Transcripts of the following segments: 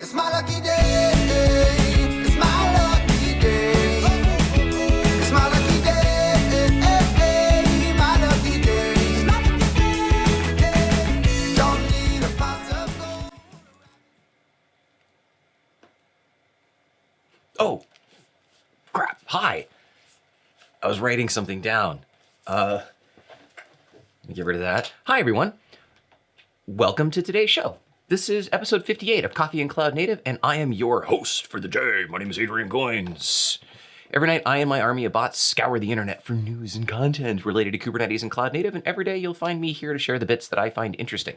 It's my lucky day. It's my lucky day. It's my lucky day. My lucky day. Don't need a pot of gold. Oh, crap. Hi. I was writing something down. Let me get rid of that. Hi, everyone. Welcome to today's show. This is episode 58 of Coffee and Cloud Native, and I am your host for the day. My name is Adrian Goins. Every night, I and my army of bots scour the internet for news and content related to Kubernetes and Cloud Native, and every day you'll find me here to share the bits that I find interesting.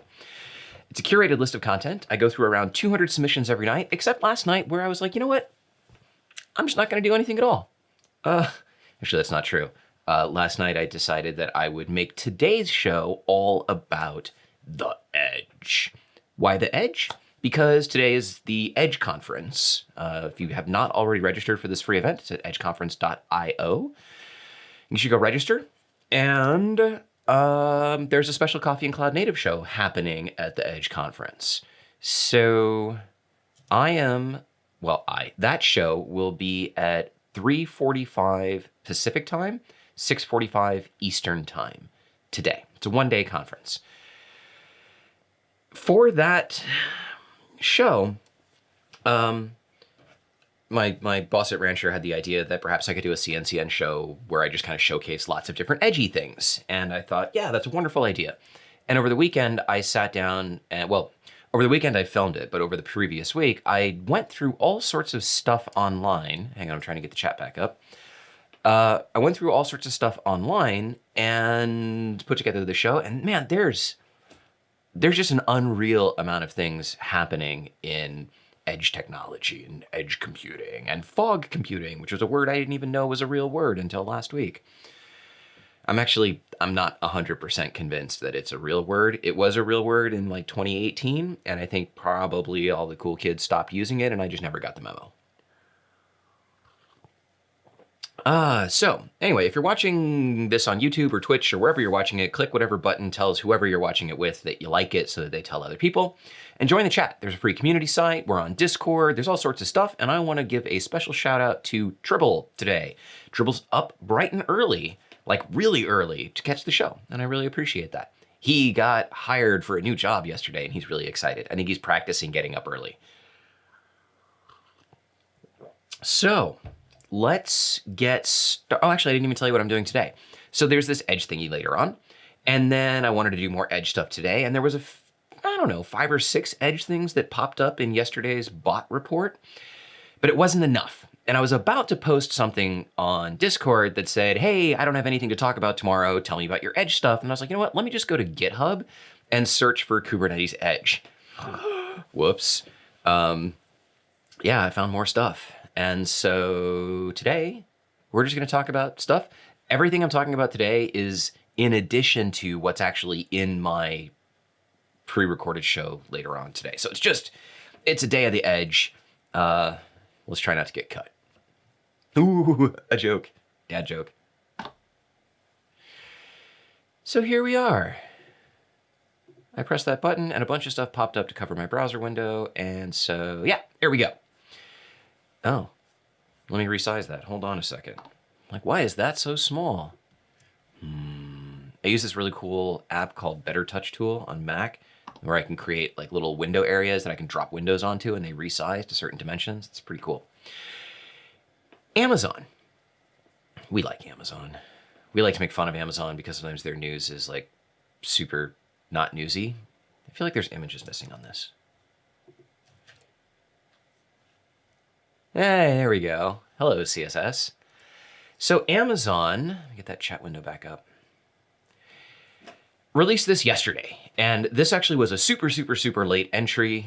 It's a curated list of content. I go through around 200 submissions every night, except last night where I was like, you know what? I'm just not going to do anything at all. Actually, that's not true. Last night, I decided that I would make today's show all about the Edge. Why the Edge? Because today is the Edge conference. If you have not already registered for this free event, it's at edgeconference.io. You should go register. And there's a special Coffee and Cloud Native show happening at the Edge conference. So that show will be at 3:45 Pacific time, 6:45 Eastern time today. It's a one-day conference. For that show, my boss at Rancher had the idea that perhaps I could do a CNCN show where I just kind of showcase lots of different edgy things. And I thought, yeah, that's a wonderful idea. And over the weekend, I sat down and, over the weekend I filmed it, but over the previous week, I went through all sorts of stuff online. Hang on, I'm trying to get the chat back up. I went through all sorts of stuff online and put together the show. And man, there's just an unreal amount of things happening in edge technology and edge computing and fog computing, which was a word I didn't even know was a real word until last week. I'm not 100% convinced that it's a real word. It was a real word in like 2018, and I think probably all the cool kids stopped using it, and I just never got the memo. So anyway, if you're watching this on YouTube or Twitch or wherever you're watching it, click whatever button tells whoever you're watching it with that you like it so that they tell other people. And join the chat. There's a free community site. We're on Discord. There's all sorts of stuff. And I want to give a special shout out to Tribble today. Tribble's up bright and early, like really early, to catch the show. And I really appreciate that. He got hired for a new job yesterday and he's really excited. I think he's practicing getting up early. So let's get started. Oh, actually, I didn't even tell you what I'm doing today. So there's this Edge thingy later on. And then I wanted to do more Edge stuff today. And there was 5 or 6 Edge things that popped up in yesterday's bot report. But it wasn't enough. And I was about to post something on Discord that said, hey, I don't have anything to talk about tomorrow. Tell me about your Edge stuff. And I was like, you know what? Let me just go to GitHub and search for Kubernetes Edge. Whoops. Yeah, I found more stuff. And so today, we're just going to talk about stuff. Everything I'm talking about today is in addition to what's actually in my pre-recorded show later on today. So it's a day of the Edge. Let's try not to get cut. Ooh, a joke. Dad joke. So here we are. I pressed that button and a bunch of stuff popped up to cover my browser window. And so, yeah, here we go. Oh, let me resize that. Hold on a second. Like, why is that so small? I use this really cool app called Better Touch Tool on Mac, where I can create like little window areas that I can drop windows onto and they resize to certain dimensions. It's pretty cool. Amazon. We like Amazon. We like to make fun of Amazon because sometimes their news is like super not newsy. I feel like there's images missing on this. Hey, there we go. Hello, CSS. So Amazon, let me get that chat window back up, released this yesterday. And this actually was a super late entrant,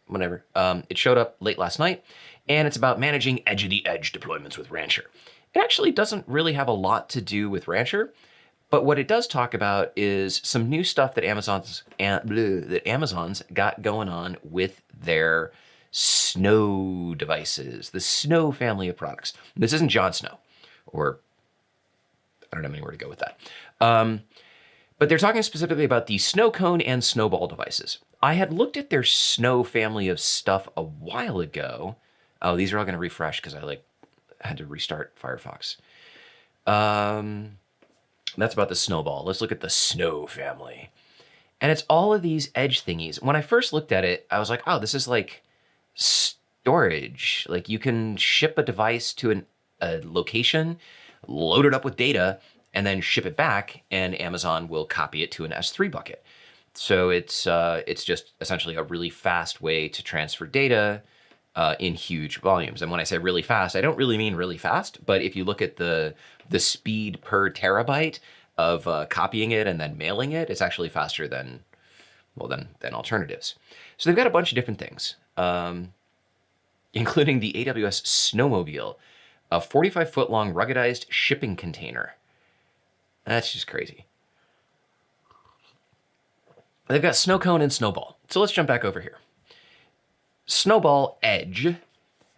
whatever. It showed up late last night, and it's about managing edge of the edge deployments with Rancher. It actually doesn't really have a lot to do with Rancher, but what it does talk about is some new stuff that Amazon's got going on with their Snow devices, the Snow family of products. This isn't Jon Snow, or I don't know anywhere to go with that. But they're talking specifically about the SnowCone and Snowball devices. I had looked at their Snow family of stuff a while ago. Oh, these are all going to refresh because I had to restart Firefox. That's about the Snowball. Let's look at the Snow family. And it's all of these edge thingies. When I first looked at it, I was like, oh, this is like storage. Like you can ship a device to a location, load it up with data, and then ship it back, and Amazon will copy it to an S3 bucket. So it's just essentially a really fast way to transfer data in huge volumes. And when I say really fast, I don't really mean really fast, but if you look at the speed per terabyte of copying it and then mailing it, it's actually faster than alternatives. So they've got a bunch of different things, including the AWS Snowmobile, a 45-foot long ruggedized shipping container. That's just crazy. They've got SnowCone and Snowball. So let's jump back over here. Snowball Edge,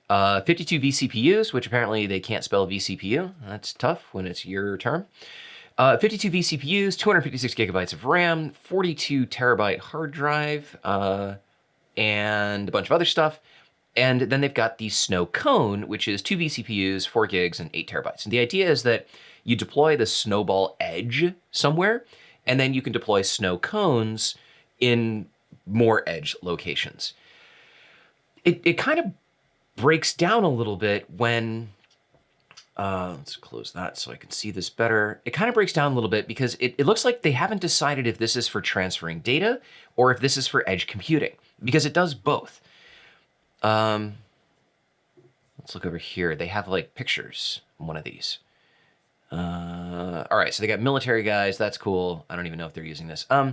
52 vCPUs, which apparently they can't spell vCPU. That's tough when it's your term. 52 vCPUs, 256 gigabytes of RAM, 42 terabyte hard drive, and a bunch of other stuff. And then they've got the SnowCone, which is 2 vCPUs, 4 gigs, and 8 terabytes. And the idea is that you deploy the Snowball Edge somewhere, and then you can deploy SnowCones in more edge locations. It kind of breaks down a little bit when, let's close that so I can see this better. It kind of breaks down a little bit because it looks like they haven't decided if this is for transferring data or if this is for edge computing, because it does both. Let's look over here. They have like pictures on one of these. All right, so they got military guys. That's cool. I don't even know if they're using this. Oh,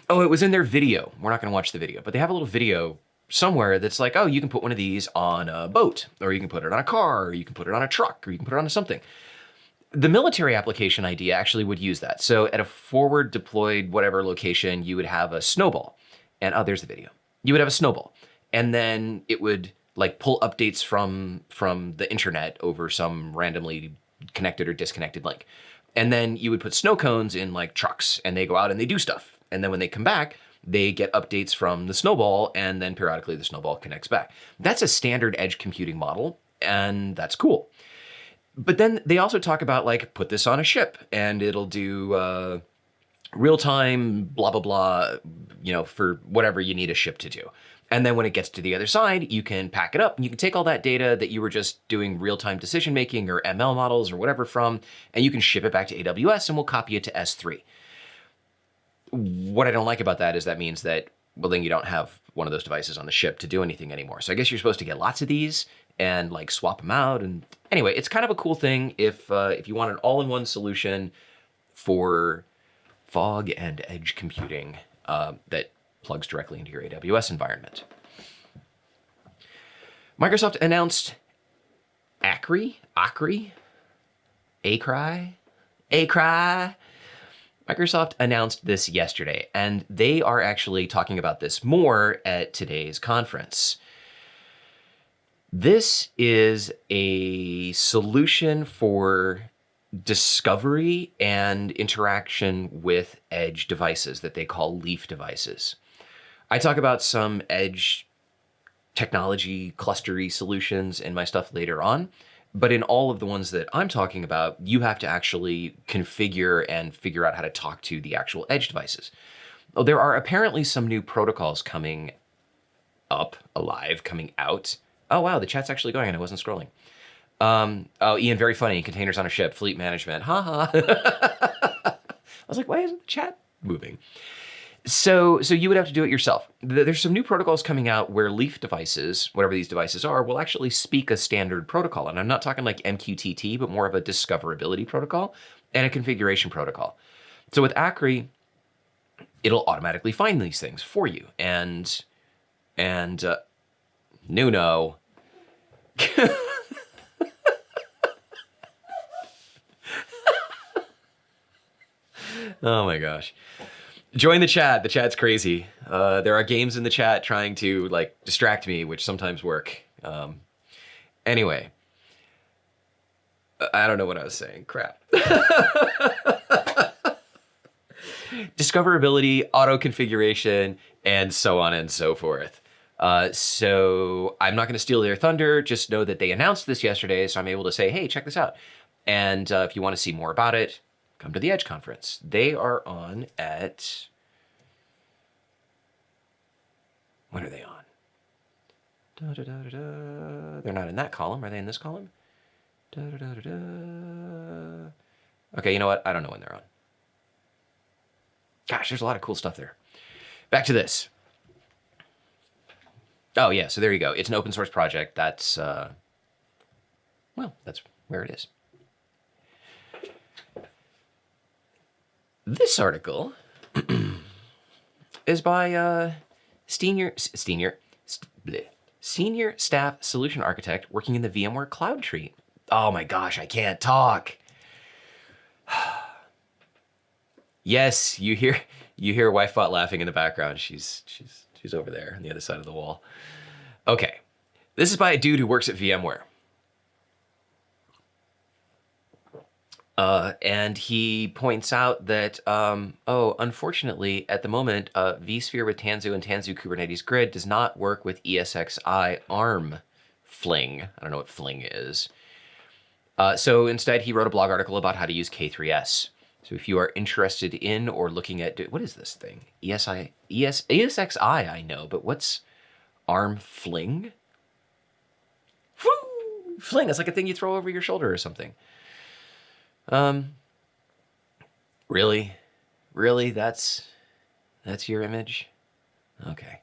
it was in their video. We're not going to watch the video, but they have a little video somewhere that's like, oh, you can put one of these on a boat, or you can put it on a car, or you can put it on a truck, or you can put it on something. The military application idea actually would use that. So at a forward deployed whatever location, you would have a snowball. And oh, there's the video. You would have a snowball. And then it would like pull updates from the internet over some randomly connected or disconnected link. And then you would put snow cones in like trucks, and they go out and they do stuff. And then when they come back, they get updates from the snowball, and then periodically the snowball connects back. That's a standard edge computing model, and that's cool. But then they also talk about like, put this on a ship and it'll do real-time blah, blah, blah, for whatever you need a ship to do. And then when it gets to the other side, you can pack it up and you can take all that data that you were just doing real-time decision-making or ML models or whatever from, and you can ship it back to AWS and we'll copy it to S3. What I don't like about that is that means that, well, then you don't have one of those devices on the ship to do anything anymore. So I guess you're supposed to get lots of these and like swap them out. And anyway, it's kind of a cool thing if you want an all-in-one solution for fog and edge computing that plugs directly into your AWS environment. Microsoft announced Akri. Microsoft announced this yesterday, and they are actually talking about this more at today's conference. This is a solution for discovery and interaction with edge devices that they call leaf devices. I talk about some edge technology clustery solutions in my stuff later on, but in all of the ones that I'm talking about, you have to actually configure and figure out how to talk to the actual edge devices. Well, there are apparently some new protocols coming out. Oh, wow, the chat's actually going and I wasn't scrolling. Oh, Ian, very funny. Containers on a ship, fleet management. Ha. I was like, why isn't the chat moving? So you would have to do it yourself. There's some new protocols coming out where leaf devices, whatever these devices are, will actually speak a standard protocol. And I'm not talking like MQTT, but more of a discoverability protocol and a configuration protocol. So with Akri, it'll automatically find these things for you. And Nuno. Oh my gosh. Join the chat. The chat's crazy. There are games in the chat trying to like distract me, which sometimes work. Anyway, I don't know what I was saying. Crap. discoverability, auto configuration, and so on and so forth. So I'm not going to steal their thunder. Just know that they announced this yesterday, so I'm able to say, hey, check this out. And if you want to see more about it, come to the Edge conference. They are on at... When are they on? They're not in that column. Are they in this column? Okay, you know what? I don't know when they're on. Gosh, there's a lot of cool stuff there. Back to this. Oh, yeah, so there you go. It's an open source project. That's, well, that's where it is. This article is by Senior Staff Solution Architect working in the VMware Cloud Tree. Oh my gosh, I can't talk. Yes, you hear Wifebot laughing in the background. She's over there on the other side of the wall. Okay, this is by a dude who works at VMware. And he points out that, unfortunately, at the moment, vSphere with Tanzu and Tanzu Kubernetes Grid does not work with ESXi-Arm Fling. I don't know what Fling is. So instead, he wrote a blog article about how to use K3s. So if you are interested in or looking at, what is this thing? ESXi, I know, but what's ARM Fling? Woo! Fling, it's like a thing you throw over your shoulder or something. Really? Really? That's your image? Okay.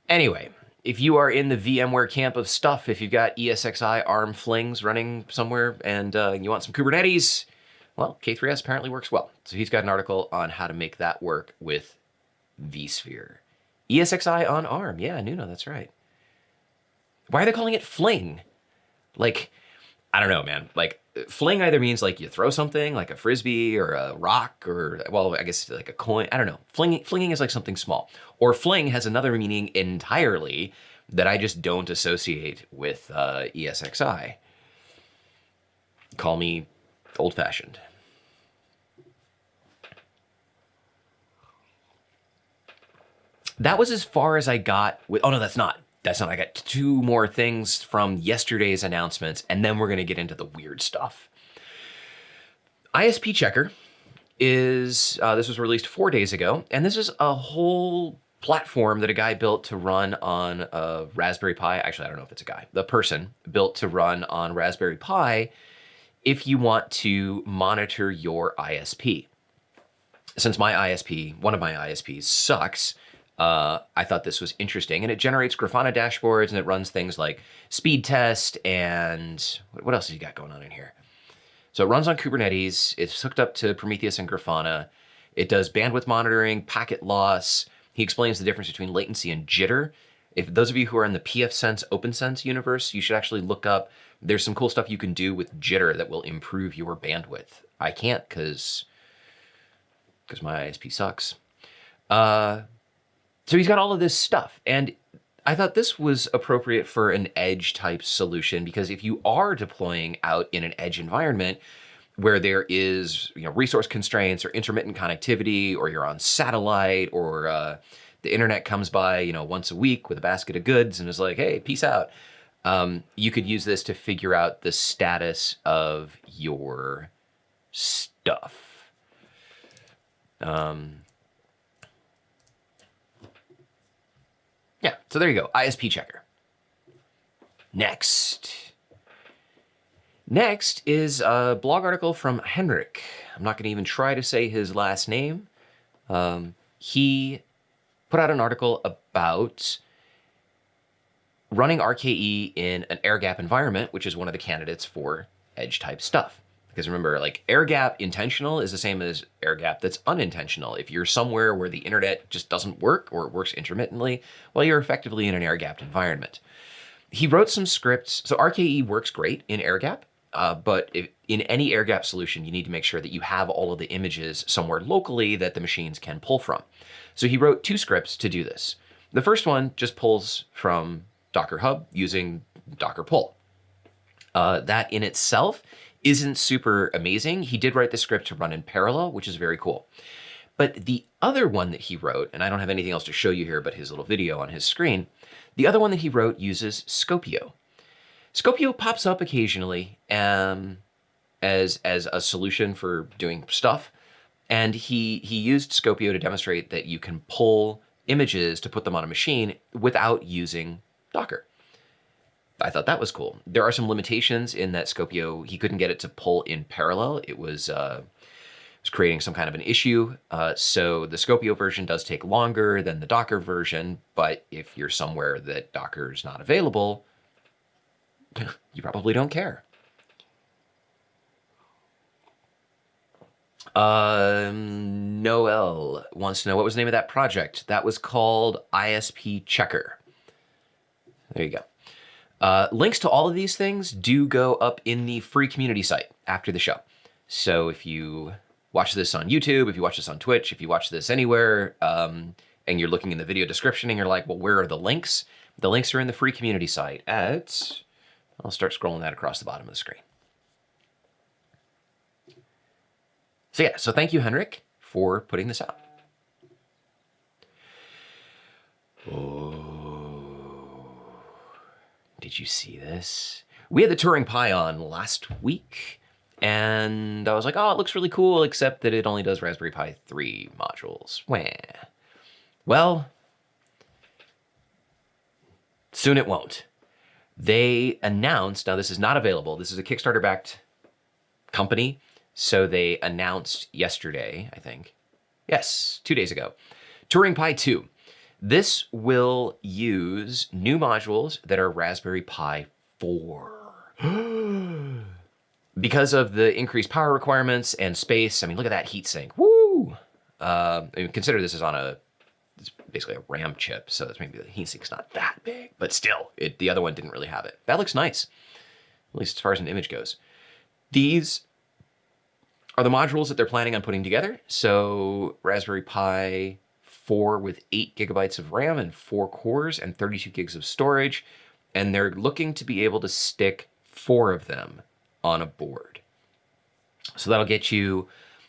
Anyway, if you are in the VMware camp of stuff, if you've got ESXi-Arm Flings running somewhere and you want some Kubernetes, well, K3s apparently works well. So he's got an article on how to make that work with vSphere. ESXi on ARM. Yeah, Nuno, that's right. Why are they calling it Fling? Like, I don't know, man. Like, Fling either means like you throw something like a frisbee or a rock or, well, I guess like a coin. I don't know. Flinging is like something small. Or fling has another meaning entirely that I just don't associate with ESXi. Call me old-fashioned. That was as far as I got with, oh no, that's not. I got two more things from yesterday's announcements, and then we're going to get into the weird stuff. ISP Checker is, this was released 4 days ago, and this is a whole platform that a guy built to run on a Raspberry Pi. Actually, I don't know if it's a guy. The person built to run on Raspberry Pi if you want to monitor your ISP. Since my ISP, one of my ISPs sucks, I thought this was interesting, and it generates Grafana dashboards, and it runs things like speed test and what else has he got going on in here? So it runs on Kubernetes. It's hooked up to Prometheus and Grafana. It does bandwidth monitoring, packet loss. He explains the difference between latency and jitter. If those of you who are in the pfSense OpenSense universe, you should actually look up. There's some cool stuff you can do with jitter that will improve your bandwidth. I can't because my ISP sucks. So he's got all of this stuff, and I thought this was appropriate for an edge type solution, because if you are deploying out in an edge environment where there is, resource constraints or intermittent connectivity, or you're on satellite, or the internet comes by, once a week with a basket of goods and is like, hey, peace out. You could use this to figure out the status of your stuff. Yeah, so there you go, ISP Checker. Next is a blog article from Henrik. I'm not going to even try to say his last name. He put out an article about running RKE in an air-gap environment, which is one of the candidates for edge-type stuff. Because remember, like, air-gap intentional is the same as air-gap that's unintentional. If you're somewhere where the internet just doesn't work, or it works intermittently, well, you're effectively in an air-gapped environment. He wrote some scripts. So RKE works great in air-gap, but in any air-gap solution, you need to make sure that you have all of the images somewhere locally that the machines can pull from. So he wrote 2 scripts to do this. The first one just pulls from Docker Hub using Docker pull. That in itself isn't super amazing. He did write the script to run in parallel, which is very cool. But the other one that he wrote, and I don't have anything else to show you here but his little video on his screen, the other one that he wrote uses Skopeo. Skopeo pops up occasionally as a solution for doing stuff. And he used Skopeo to demonstrate that you can pull images to put them on a machine without using Docker. I thought that was cool. There are some limitations in that Skopeo. He couldn't get it to pull in parallel. It was creating some kind of an issue. So the Skopeo version does take longer than the Docker version, but if you're somewhere that Docker is not available, you probably don't care. Noel wants to know, what was the name of that project? That was called ISP Checker. There you go. Links to all of these things do go up in the free community site after the show. So if you watch this on YouTube, if you watch this on Twitch, if you watch this anywhere, and you're looking in the video description and you're like, well, where are the links? The links are in the free community site at, I'll start scrolling that across the bottom of the screen. So yeah, so thank you, Henrik, for putting this out. Oh, did you see this? We had the Turing Pi on last week, and I was like, oh, it looks really cool, except that it only does Raspberry Pi 3 modules. Wah. Well, soon it won't. They announced, now this is not available, this is a Kickstarter-backed company, so they announced yesterday, I think, yes, 2 days ago, Turing Pi 2. This will use new modules that are Raspberry Pi 4. Because of the increased power requirements and space, I mean, look at that heatsink. Woo! I mean, consider this is on it's basically a RAM chip, so it's maybe the heatsink's not that big, but still, the other one didn't really have it. That looks nice, at least as far as an image goes. These are the modules that they're planning on putting together. So Raspberry Pi 4 with 8 gigabytes of RAM and 4 cores and 32 gigs of storage. And they're looking to be able to stick 4 of them on a board. So that'll get you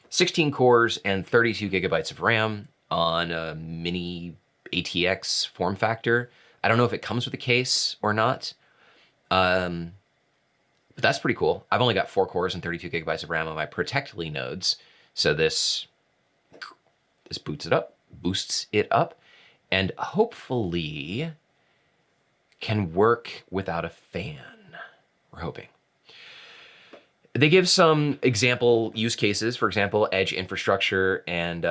16 cores and 32 gigabytes of RAM on a mini ATX form factor. I don't know if it comes with a case or not. But that's pretty cool. I've only got 4 cores and 32 gigabytes of RAM on my Protectly nodes. So this boosts it up, and hopefully can work without a fan. We're hoping. They give some example use cases, for example, edge infrastructure, and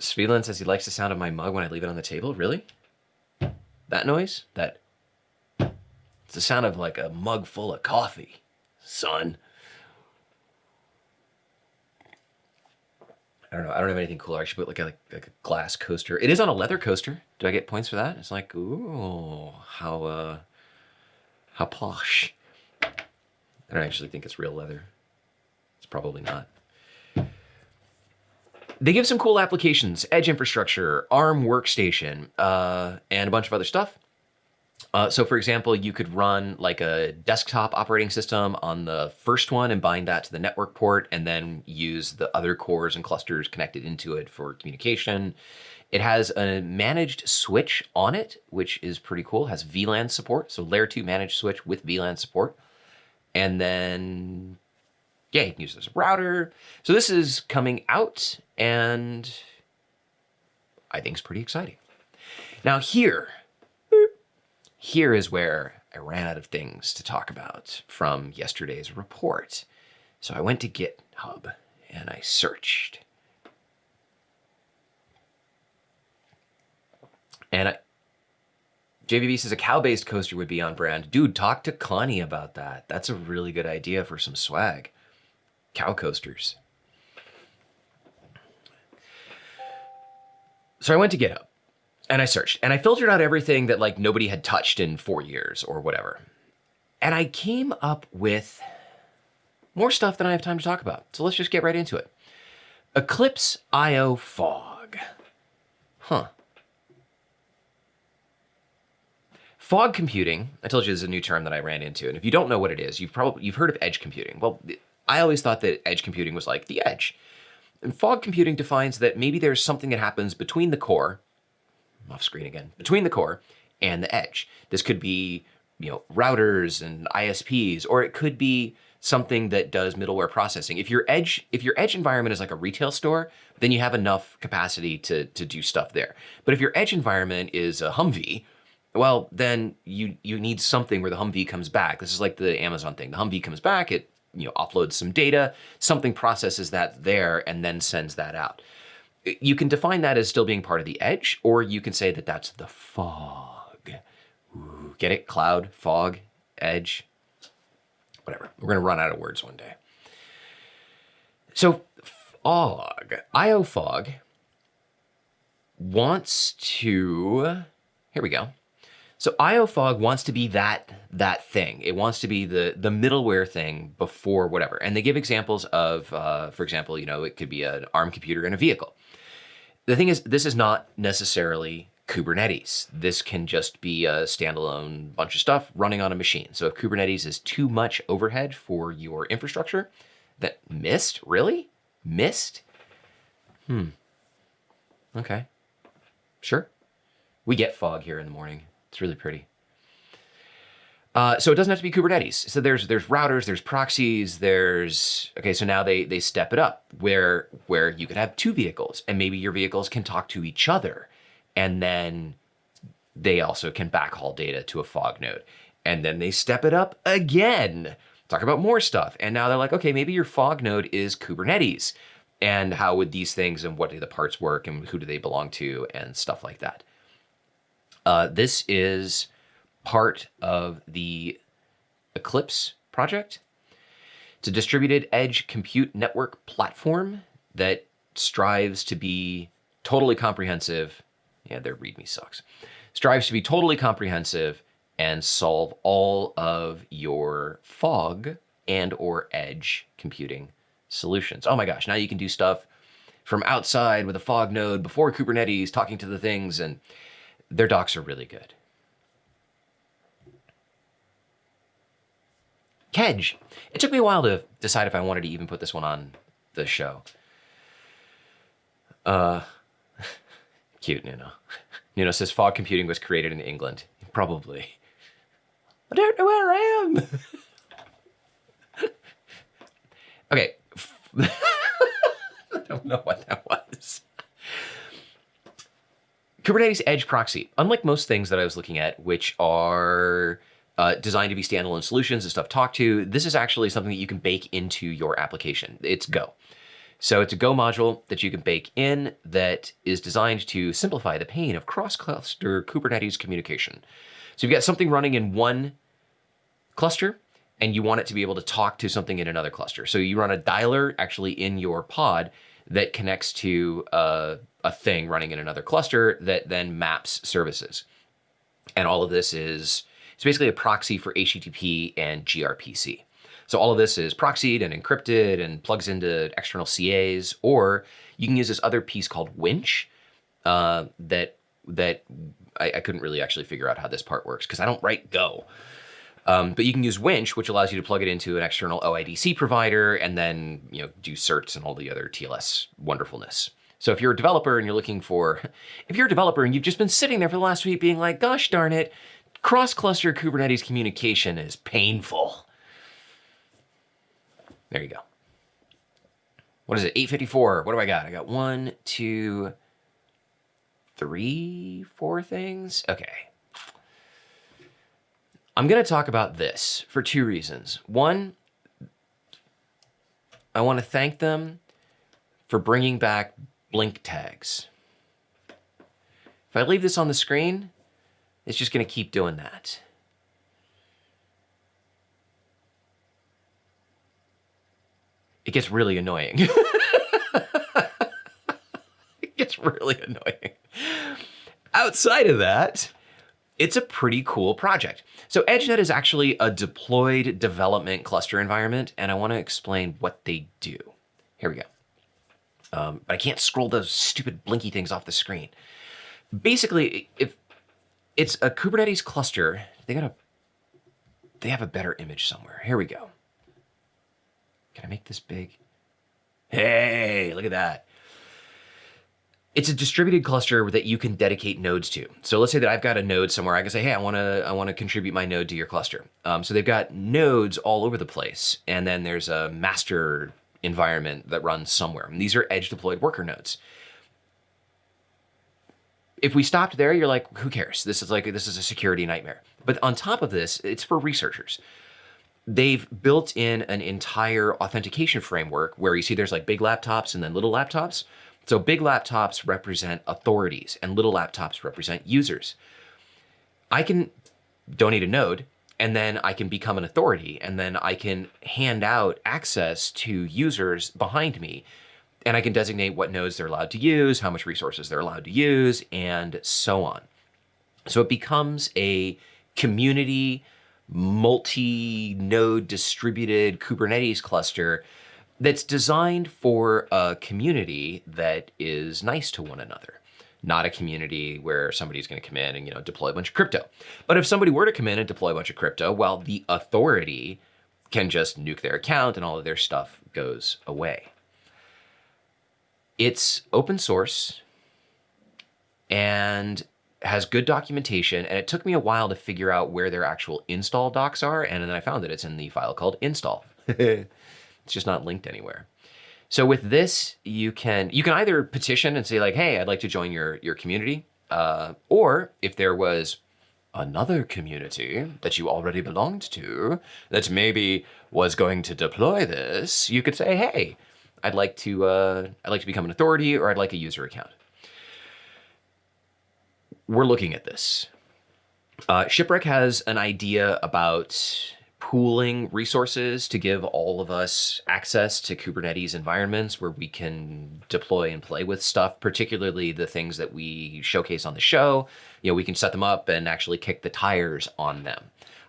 Svetlin says he likes the sound of my mug when I leave it on the table. Really? That noise? It's the sound of like a mug full of coffee, son. I don't know. I don't have anything cooler. I should put like a glass coaster. It is on a leather coaster. Do I get points for that? It's like, ooh, how posh. I don't actually think it's real leather. It's probably not. They give some cool applications: edge infrastructure, ARM workstation, and a bunch of other stuff. So for example, you could run like a desktop operating system on the first one and bind that to the network port, and then use the other cores and clusters connected into it for communication. It has a managed switch on it, which is pretty cool. It has VLAN support, so layer 2 managed switch with VLAN support. And then, yeah, you can use it as a router. So this is coming out, and I think it's pretty exciting. Now here is where I ran out of things to talk about from yesterday's report. So I went to GitHub and I searched. And JVB says a cow-based coaster would be on brand. Dude, talk to Connie about that. That's a really good idea for some swag. Cow coasters. So I went to GitHub. And I searched, and I filtered out everything that like nobody had touched in 4 years or whatever. And I came up with more stuff than I have time to talk about. So let's just get right into it. Eclipse ioFog. Huh. Fog computing, I told you this is a new term that I ran into. And if you don't know what it is, you've heard of edge computing. Well, I always thought that edge computing was like the edge. And fog computing defines that maybe there's something that happens between the core, off screen again, between the core and the edge. This could be, routers and ISPs, or it could be something that does middleware processing. If your edge environment is like a retail store, then you have enough capacity to do stuff there. But if your edge environment is a Humvee, well, then you need something where the Humvee comes back. This is like the Amazon thing. The Humvee comes back, it offloads some data, something processes that there, and then sends that out. You can define that as still being part of the edge, or you can say that that's the fog. Ooh, get it? Cloud, fog, edge, whatever. We're going to run out of words one day. So fog, ioFog wants to, here we go. So ioFog wants to be that thing. It wants to be the middleware thing before whatever. And they give examples of, for example, it could be an ARM computer in a vehicle. The thing is, this is not necessarily Kubernetes. This can just be a standalone bunch of stuff running on a machine. So if Kubernetes is too much overhead for your infrastructure, that missed? Really? Missed? Okay. Sure. We get fog here in the morning. It's really pretty. So it doesn't have to be Kubernetes. So there's routers, there's proxies, okay, so now they step it up where you could have two vehicles, and maybe your vehicles can talk to each other, and then they also can backhaul data to a fog node. And then they step it up again, talk about more stuff. And now they're like, okay, maybe your fog node is Kubernetes. And how would these things and what do the parts work and who do they belong to and stuff like that. This is part of the Eclipse project. It's a distributed edge compute network platform that strives to be totally comprehensive. Yeah, their README sucks. Strives to be totally comprehensive and solve all of your fog and or edge computing solutions. Oh my gosh, now you can do stuff from outside with a fog node before Kubernetes, talking to the things, and their docs are really good. Kedge. It took me a while to decide if I wanted to even put this one on the show. Cute, Nuno. Nuno says fog computing was created in England. Probably. I don't know where I am. Okay. I don't know what that was. Kubernetes Edge Proxy. Unlike most things that I was looking at, which are designed to be standalone solutions and stuff Tawk.to, this is actually something that you can bake into your application. It's Go. So it's a Go module that you can bake in that is designed to simplify the pain of cross-cluster Kubernetes communication. So you've got something running in one cluster, and you want it to be able to talk to something in another cluster. So you run a dialer actually in your pod that connects to a thing running in another cluster that then maps services. And all of this it's basically a proxy for HTTP and gRPC. So all of this is proxied and encrypted and plugs into external CAs, or you can use this other piece called Winch that I couldn't really actually figure out how this part works because I don't write Go. But you can use Winch, which allows you to plug it into an external OIDC provider and then do certs and all the other TLS wonderfulness. So if you're a developer and you're and you've just been sitting there for the last week being like, gosh darn it, cross-cluster Kubernetes communication is painful. There you go. What is it? 854. What do I got? I got 1, 2, 3, 4 things. Okay. I'm going to talk about this for 2 reasons. One, I want to thank them for bringing back blink tags. If I leave this on the screen, it's just going to keep doing that. It gets really annoying. It gets really annoying. Outside of that, it's a pretty cool project. So EdgeNet is actually a deployed development cluster environment, and I want to explain what they do. Here we go. But I can't scroll those stupid blinky things off the screen. Basically, if it's a Kubernetes cluster, they have a better image somewhere. Here we go. Can I make this big? Hey, look at that. It's a distributed cluster that you can dedicate nodes to. So let's say that I've got a node somewhere. I can say, hey, I want to contribute my node to your cluster. So they've got nodes all over the place, and then there's a master environment that runs somewhere. And these are edge deployed worker nodes. If we stopped there, you're like, who cares? This is a security nightmare. But on top of this, it's for researchers. They've built in an entire authentication framework where you see there's like big laptops and then little laptops. So big laptops represent authorities and little laptops represent users. I can donate a node and then I can become an authority and then I can hand out access to users behind me. And I can designate what nodes they're allowed to use, how much resources they're allowed to use, and so on. So it becomes a community, multi-node distributed Kubernetes cluster that's designed for a community that is nice to one another, not a community where somebody's going to come in and deploy a bunch of crypto. But if somebody were to come in and deploy a bunch of crypto, well, the authority can just nuke their account and all of their stuff goes away. It's open source and has good documentation, and it took me a while to figure out where their actual install docs are, and then I found that it's in the file called install. It's just not linked anywhere. So with this, you can either petition and say like, hey, I'd like to join your community, or if there was another community that you already belonged to that maybe was going to deploy this, you could say, hey, I'd like to become an authority, or I'd like a user account. We're looking at this. Shipwreck has an idea about pooling resources to give all of us access to Kubernetes environments where we can deploy and play with stuff, particularly the things that we showcase on the show. We can set them up and actually kick the tires on them.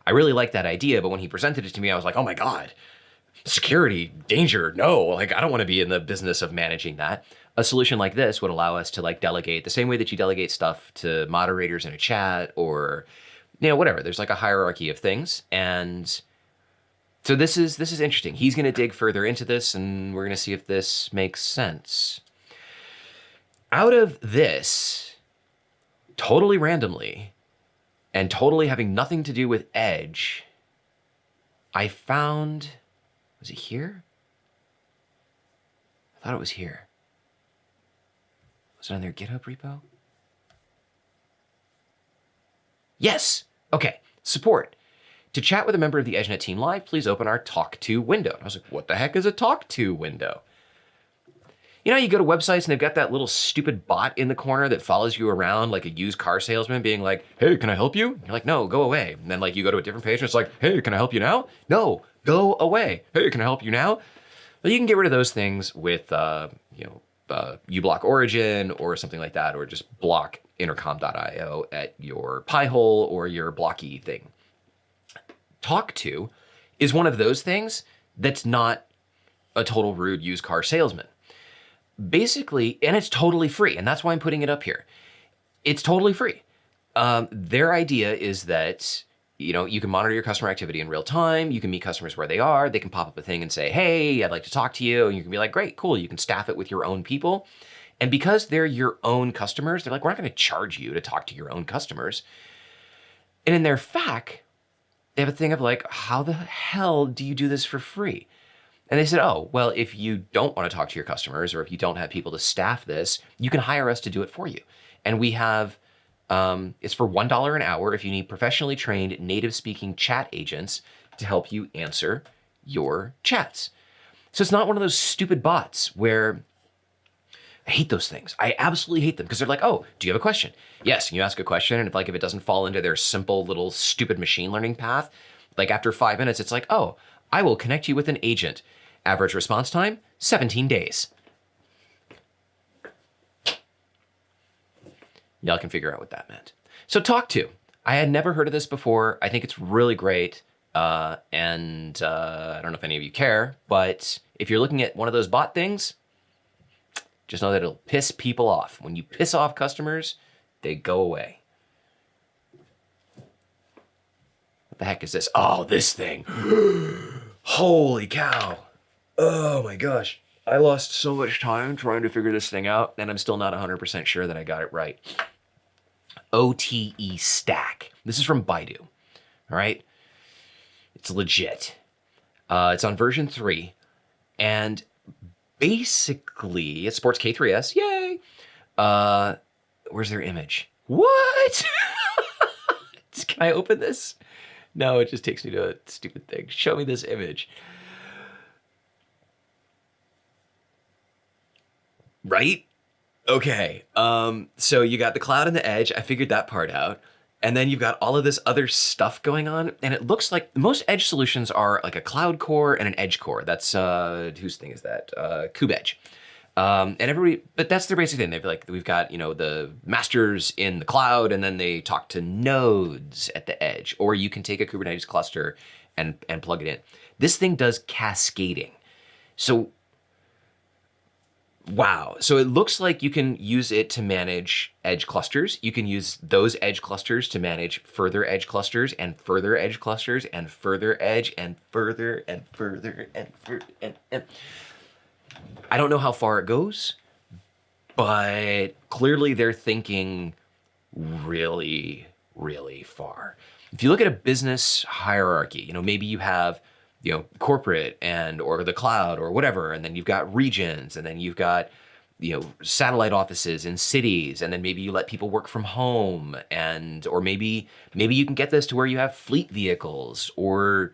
I really like that idea, but when he presented it to me, I was like, oh my God, security, danger, no, I don't want to be in the business of managing that. A solution like this would allow us to delegate the same way that you delegate stuff to moderators in a chat or, whatever. There's a hierarchy of things. And so this is interesting. He's going to dig further into this and we're going to see if this makes sense. Out of this, totally randomly and totally having nothing to do with Edge, I found, was it here? I thought it was here. Was it on their GitHub repo? Yes. Okay. Support. To chat with a member of the EdgeNet team live, please open our Tawk.to window. And I was like, what the heck is a Tawk.to window? You go to websites and they've got that little stupid bot in the corner that follows you around like a used car salesman being like, hey, can I help you? And you're like, no, go away. And then you go to a different page and it's like, hey, can I help you now? No, go away. Hey, can I help you now? Well, you can get rid of those things with, uBlock Origin or something like that, or just block intercom.io at your Pi hole or your blocky thing. Tawk.to is one of those things that's not a total rude used car salesman. Basically, and it's totally free, and that's why I'm putting it up here. It's totally free. Their idea is that you can monitor your customer activity in real time. You can meet customers where they are. They can pop up a thing and say, hey, I'd like to talk to you. And you can be like, great, cool. You can staff it with your own people. And because they're your own customers, they're like, we're not going to charge you to talk to your own customers. And in their FAQ, they have a thing of how the hell do you do this for free? And they said, oh, well, if you don't want to talk to your customers or if you don't have people to staff this, you can hire us to do it for you. And we have it's for $1 an hour if you need professionally trained native speaking chat agents to help you answer your chats. So it's not one of those stupid bots where I hate those things. I absolutely hate them because they're like, oh, do you have a question? Yes, and you ask a question, and if it doesn't fall into their simple little stupid machine learning path, after 5 minutes, it's like, oh, I will connect you with an agent. Average response time, 17 days. Y'all can figure out what that meant. So Tawk.to. I had never heard of this before. I think it's really great. And I don't know if any of you care, but if you're looking at one of those bot things, just know that it'll piss people off. When you piss off customers, they go away. What the heck is this? Oh, this thing. Holy cow. Oh my gosh. I lost so much time trying to figure this thing out, and I'm still not 100% sure that I got it right. OTE-Stack. This is from Baidu, all right? It's legit. It's on version 3, and basically it supports K3s. Yay! Where's their image? What? Can I open this? No, it just takes me to a stupid thing. Show me this image. Right? Okay. So you got the cloud and the edge. I figured that part out. And then you've got all of this other stuff going on. And it looks like most edge solutions are like a cloud core and an edge core. That's, whose thing is that? KubeEdge. But that's their basic thing. They've like, we've got, the masters in the cloud, and then they talk to nodes at the edge. Or you can take a Kubernetes cluster and plug it in. This thing does cascading. So wow. So it looks like you can use it to manage edge clusters. You can use those edge clusters to manage further edge clusters and further edge clusters and further edge and further and further and further and. I don't know how far it goes, but clearly they're thinking really, really far. If you look at a business hierarchy, maybe you have corporate or the cloud or whatever, and then you've got regions, and then you've got satellite offices in cities, and then maybe you let people work from home, or maybe you can get this to where you have fleet vehicles. Or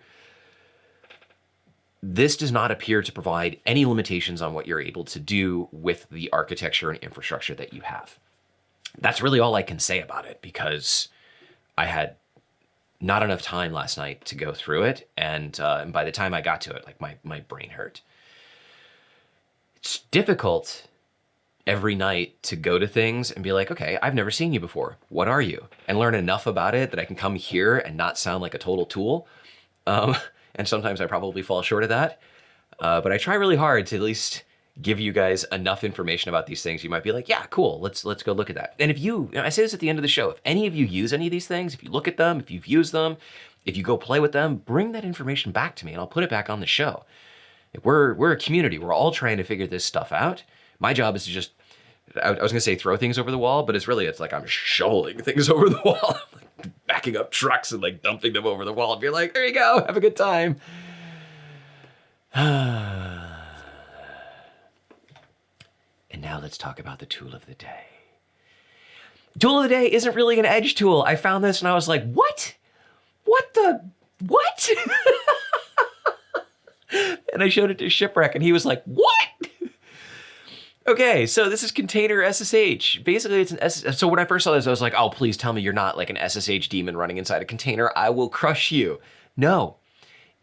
this does not appear to provide any limitations on what you're able to do with the architecture and infrastructure that you have. That's really all I can say about it, because I had not enough time last night to go through it, and by the time I got to it, like my brain hurt. It's difficult every night to go to things and be like, okay, I've never seen you before. What are you? And learn enough about it that I can come here and not sound like a total tool. And sometimes I probably fall short of that. But I try really hard to at least give you guys enough information about these things. You might be like, yeah, cool, let's go look at that. And if I say this at the end of the show, if any of you use any of these things, if you look at them, if you've used them, if you go play with them, bring that information back to me and I'll put it back on the show. We're a community. We're all trying to figure this stuff out. My job is to just, I was gonna say throw things over the wall, but it's like I'm shoveling things over the wall. Backing up trucks and like dumping them over the wall and be like, there you go, have a good time. And now let's talk about the tool of the day. Tool of the day isn't really an edge tool. I found this and I was like, what? What? And I showed it to Shipwreck and he was like, what? Okay, so this is container SSH. Basically, it's an SSH. So when I first saw this, I was like, oh, please tell me you're not like an SSH daemon running inside a container. I will crush you. No,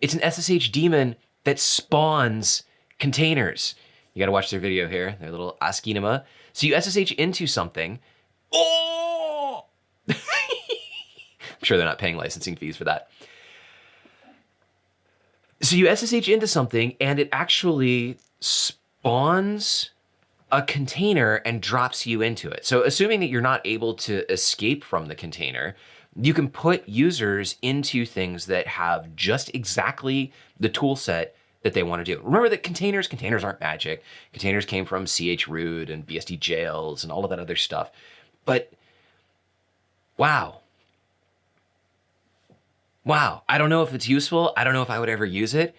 it's an SSH daemon that spawns containers. You got to watch their video here, their little askinema. So you SSH into something. Oh! I'm sure they're not paying licensing fees for that. So you SSH into something and it actually spawns a container and drops you into it. So assuming that you're not able to escape from the container, you can put users into things that have just exactly the tool set that they want to do. Remember that containers aren't magic. Containers came from chroot and BSD jails and all of that other stuff. But wow. I don't know if it's useful. I don't know if I would ever use it.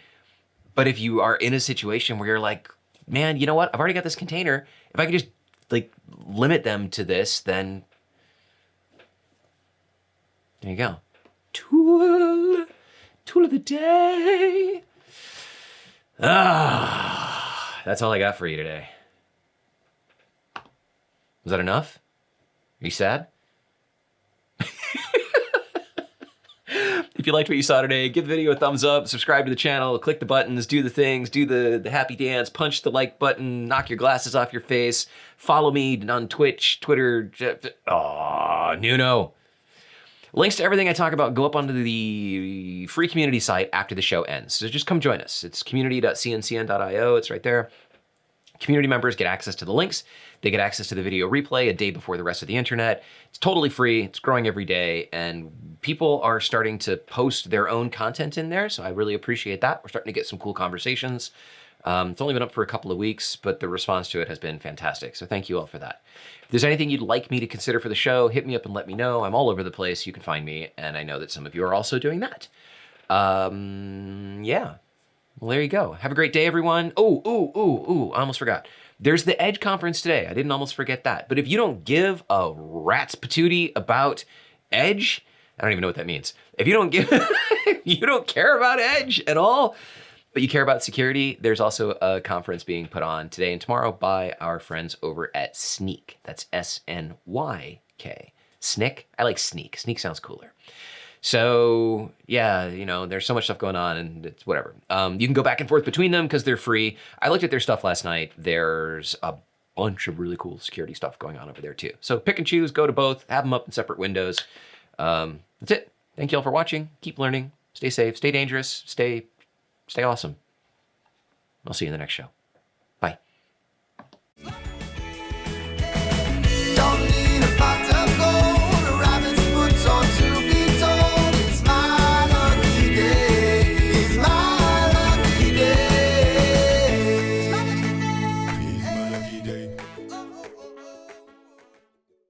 But if you are in a situation where you're like, man, you know what? I've already got this container. If I could just like limit them to this, then there you go. Tool of the day. That's all I got for you today. Was that enough? Are you sad? If you liked what you saw today, give the video a thumbs up, subscribe to the channel, click the buttons, do the things, do the happy dance, punch the like button, knock your glasses off your face, follow me on Twitch, Twitter, Nuno. Links to everything I talk about go up onto the free community site after the show ends. So just come join us. It's community.cncn.io, it's right there. Community members get access to the links. They get access to the video replay a day before the rest of the internet. It's totally free, it's growing every day, and people are starting to post their own content in there, so I really appreciate that. We're starting to get some cool conversations. It's only been up for a couple of weeks, but the response to it has been fantastic. So thank you all for that. If there's anything you'd like me to consider for the show, hit me up and let me know. I'm all over the place. You can find me, and I know that some of you are also doing that. Yeah. Well, there you go. Have a great day, everyone. I almost forgot. There's the Edge conference today. I didn't almost forget that. But if you don't give a rat's patootie about Edge, I don't even know what that means. If you don't give, you don't care about Edge at all, but you care about security, there's also a conference being put on today and tomorrow by our friends over at Snyk. That's S-N-Y-K. Snyk? I like Sneak. Sneak sounds cooler. So yeah, you know, there's so much stuff going on and it's whatever. You can go back and forth between them because they're free. I looked at their stuff last night. There's a bunch of really cool security stuff going on over there too. So pick and choose, go to both, have them up in separate windows. That's it. Thank you all for watching. Keep learning. Stay safe. Stay dangerous. Stay awesome. I'll see you in the next show.